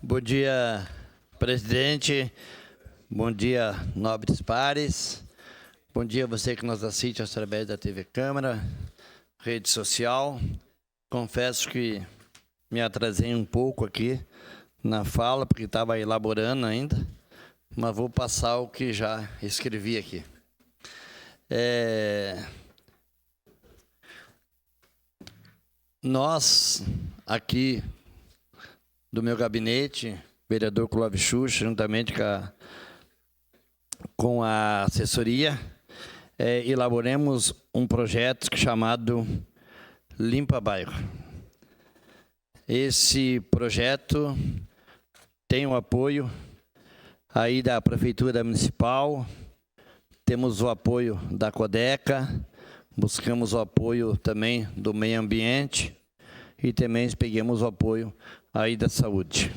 Bom dia, presidente. Bom dia, nobres pares. Bom dia você que nos assiste através da TV Câmara, rede social. Confesso que me atrasei um pouco aqui na fala, porque estava elaborando ainda, mas vou passar o que já escrevi aqui. Nós, aqui do meu gabinete, vereador Clóvis Xuxa, juntamente com a assessoria, elaboremos um projeto chamado Limpa Bairro. Esse projeto tem o apoio aí da Prefeitura Municipal, temos o apoio da Codeca, buscamos o apoio também do meio ambiente e também peguemos o apoio aí da saúde,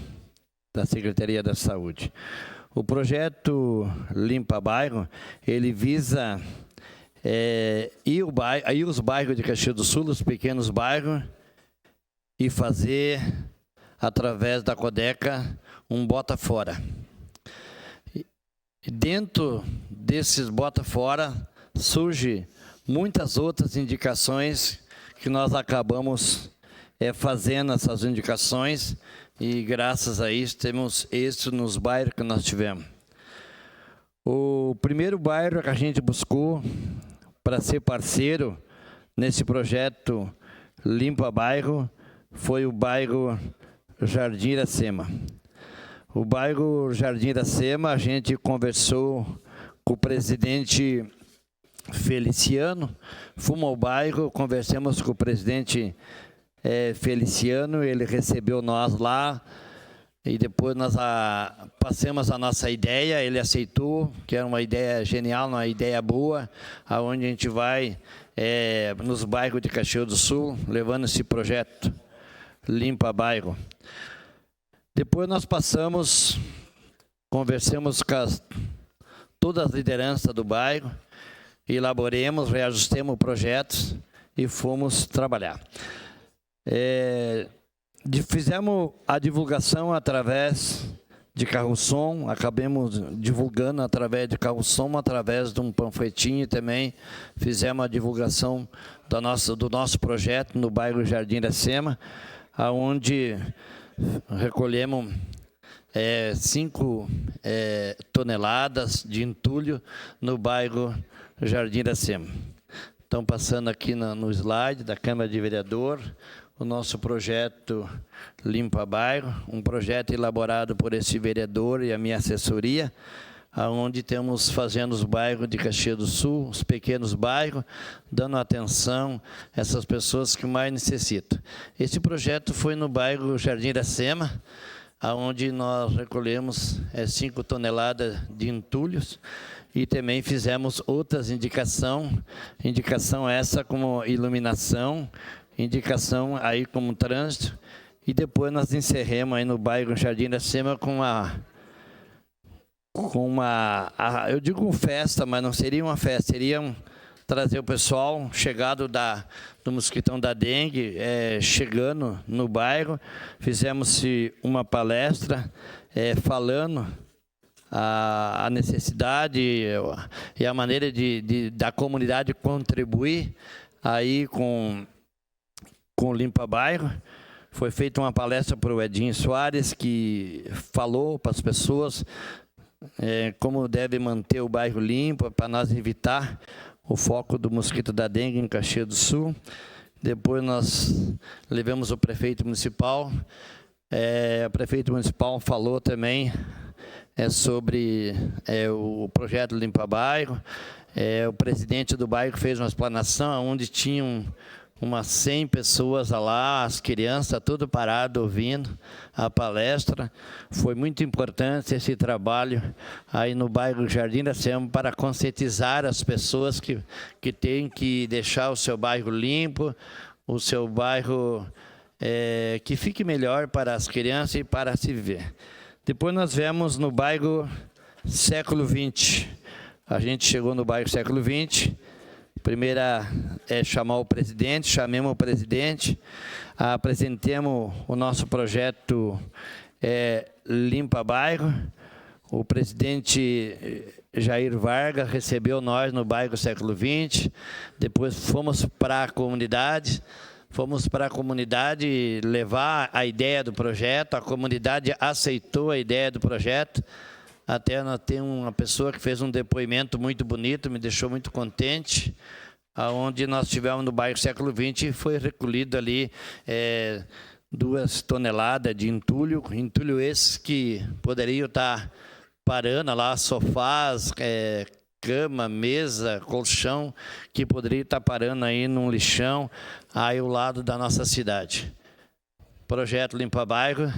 da Secretaria da Saúde. O projeto Limpa Bairro, ele visa ir os bairros de Caxias do Sul, os pequenos bairros, e fazer, através da Codeca, um bota fora. E dentro desses bota fora, surge muitas outras indicações que nós acabamos fazendo essas indicações, e graças a isso temos êxito nos bairros que nós tivemos. O primeiro bairro que a gente buscou para ser parceiro nesse projeto Limpa Bairro foi o bairro Jardim Iracema. O bairro Jardim Iracema, a gente conversou com o presidente Feliciano, fomos ao bairro, conversamos com o presidente Feliciano, ele recebeu nós lá, e depois nós passamos a nossa ideia, ele aceitou, que era uma ideia genial, uma ideia boa, aonde a gente vai nos bairros de Caxias do Sul, levando esse projeto Limpa Bairro. Depois nós conversamos com todas as lideranças do bairro, elaboremos, reajustemos o projeto e fomos trabalhar. Fizemos a divulgação através de carro-som, acabamos divulgando através de carro-som, através de um panfletinho também, fizemos a divulgação do nosso projeto no bairro Jardim Iracema, onde recolhemos 5 toneladas de entulho no bairro Jardim Iracema. Estão passando aqui no slide da Câmara de Vereador o nosso projeto Limpa Bairro, um projeto elaborado por esse vereador e a minha assessoria, onde estamos fazendo os bairros de Caxias do Sul, os pequenos bairros, dando atenção a essas pessoas que mais necessitam. Esse projeto foi no bairro Jardim Iracema, onde nós recolhemos 5 toneladas de entulhos, e também fizemos outras indicação essa como iluminação, indicação aí como trânsito, e depois nós encerramos aí no bairro Jardim Iracema com uma eu digo festa, mas não seria uma festa, seria trazer o pessoal chegado do mosquitão da dengue, chegando no bairro. Fizemos uma palestra falando a necessidade e a maneira da comunidade contribuir aí com o Limpa Bairro. Foi feita uma palestra para o Edinho Soares, que falou para as pessoas como deve manter o bairro limpo, para nós evitar o foco do mosquito da dengue em Caxias do Sul. Depois nós levamos o prefeito municipal, o prefeito municipal falou também sobre o projeto Limpa Bairro. O presidente do bairro fez uma explanação onde tinham umas 100 pessoas lá, as crianças, tudo parado ouvindo a palestra. Foi muito importante esse trabalho aí no bairro Jardim Iracema para conscientizar as pessoas que têm que deixar o seu bairro limpo, o seu bairro que fique melhor para as crianças e para se viver. Depois nós viemos no bairro Século XX. A gente chegou no bairro Século XX. Primeira chamamos o presidente, apresentemos o nosso projeto Limpa Bairro. O presidente Jair Vargas recebeu nós no bairro Século XX, depois fomos para a comunidade, levar a ideia do projeto, a comunidade aceitou a ideia do projeto, até nós temos uma pessoa que fez um depoimento muito bonito, me deixou muito contente, onde nós estivemos no bairro Século XX e foi recolhido ali 2 toneladas de entulho esses que poderiam estar parando lá, sofás, cama, mesa, colchão, que poderia estar parando aí num lixão, aí ao lado da nossa cidade. Projeto Limpa Bairro,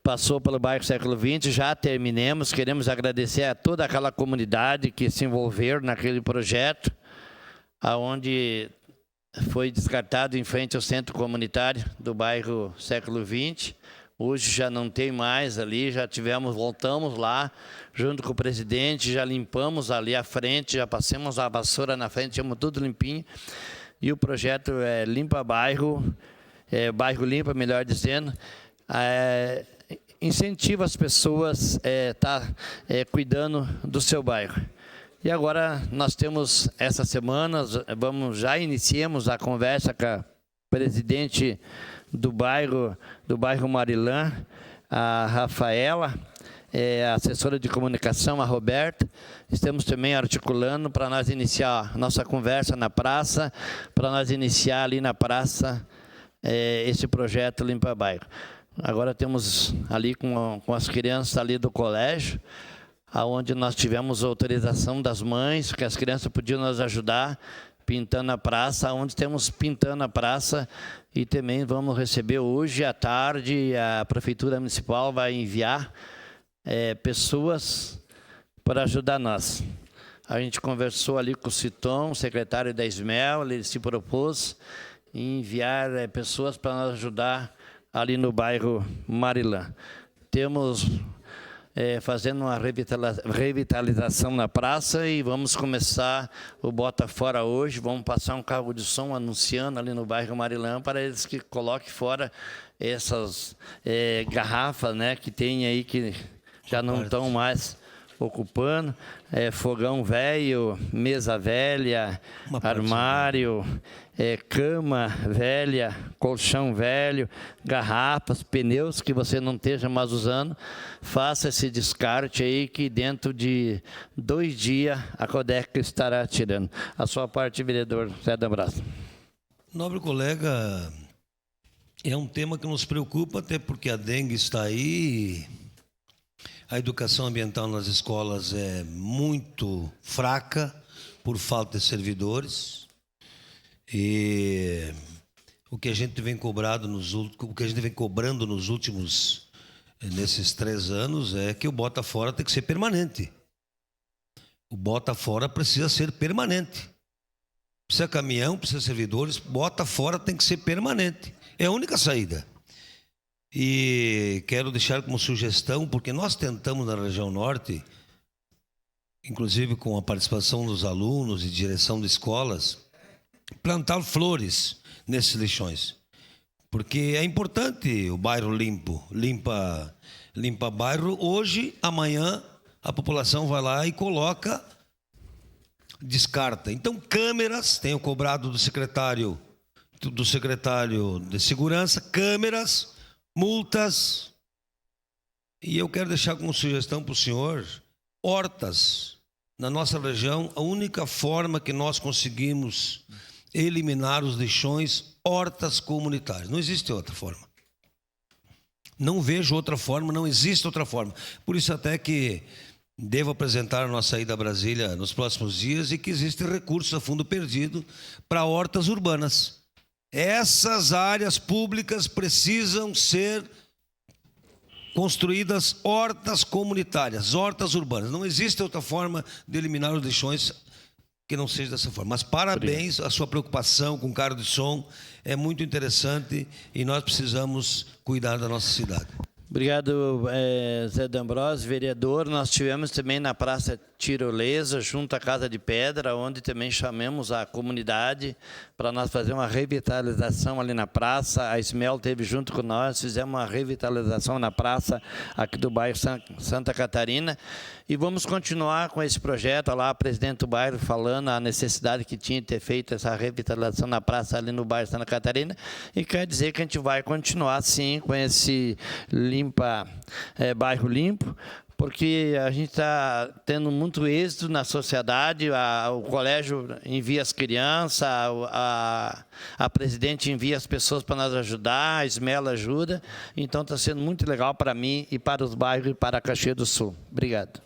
passou pelo bairro Século XX, já terminamos, queremos agradecer a toda aquela comunidade que se envolveu naquele projeto, onde foi descartado em frente ao centro comunitário do bairro Século XX. Hoje já não tem mais ali, voltamos lá, junto com o presidente, já limpamos ali a frente, já passamos a vassoura na frente, temos tudo limpinho. E o projeto é Limpa Bairro, Bairro Limpa, melhor dizendo, incentiva as pessoas a estar cuidando do seu bairro. E agora nós temos essa semana, já iniciamos a conversa com a presidente do bairro Marilã, a Rafaela, a assessora de comunicação, a Roberta. Estamos também articulando para nós iniciar nossa conversa na praça, para nós iniciar ali na praça esse projeto Limpa Bairro. Agora temos ali com as crianças ali do colégio, onde nós tivemos autorização das mães, que as crianças podiam nos ajudar, pintando a praça, onde temos pintando a praça, e também vamos receber hoje à tarde, a Prefeitura Municipal vai enviar pessoas para ajudar nós. A gente conversou ali com o Citon, secretário da Ismel, ele se propôs em enviar pessoas para nos ajudar ali no bairro Marilã. Temos fazendo uma revitalização na praça e vamos começar o Bota Fora hoje. Vamos passar um carro de som anunciando ali no bairro Marilã para eles que coloquem fora essas garrafas, né, que tem aí que já não estão mais ocupando. Fogão velho, mesa velha, armário, cama velha, colchão velho, garrafas, pneus que você não esteja mais usando, faça esse descarte aí que dentro de 2 dias a Codeca estará tirando. A sua parte, vereador Zé D'Ambraso. Nobre colega, é um tema que nos preocupa, até porque a dengue está aí. A educação ambiental nas escolas é muito fraca por falta de servidores. E o que a gente vem cobrando nos últimos, nesses 3 anos, é que o Bota Fora tem que ser permanente. O Bota Fora precisa ser permanente. Precisa caminhão, precisa servidores, Bota Fora tem que ser permanente. É a única saída. E quero deixar como sugestão, porque nós tentamos na região norte, inclusive com a participação dos alunos e direção de escolas, plantar flores nesses lixões. Porque é importante o bairro limpa bairro. Hoje, amanhã, a população vai lá e coloca, descarta. Então, câmeras, tenho cobrado do secretário de segurança, câmeras, multas, e eu quero deixar como sugestão para o senhor, hortas. Na nossa região, a única forma que nós conseguimos eliminar os lixões, hortas comunitárias. Não existe outra forma. Não vejo outra forma, não existe outra forma. Por isso até que devo apresentar a nossa ida a Brasília nos próximos dias e que existe recursos a fundo perdido para hortas urbanas. Essas áreas públicas precisam ser construídas hortas comunitárias, hortas urbanas. Não existe outra forma de eliminar os lixões que não seja dessa forma. Mas parabéns, a sua preocupação com o carro de som é muito interessante e nós precisamos cuidar da nossa cidade. Obrigado, Zé D'Ambrosio, vereador. Nós tivemos também na Praça Tirolesa, junto à Casa de Pedra, onde também chamamos a comunidade para nós fazer uma revitalização ali na praça. A Ismel esteve junto com nós, fizemos uma revitalização na praça aqui do bairro Santa Catarina. E vamos continuar com esse projeto. Olha lá, a presidente do bairro falando a necessidade que tinha de ter feito essa revitalização na praça ali no bairro Santa Catarina. E quer dizer que a gente vai continuar, sim, com esse bairro limpo, porque a gente está tendo muito êxito na sociedade, o colégio envia as crianças, a presidente envia as pessoas para nos ajudar, a Ismela ajuda, então está sendo muito legal para mim e para os bairros e para Caxias do Sul. Obrigado.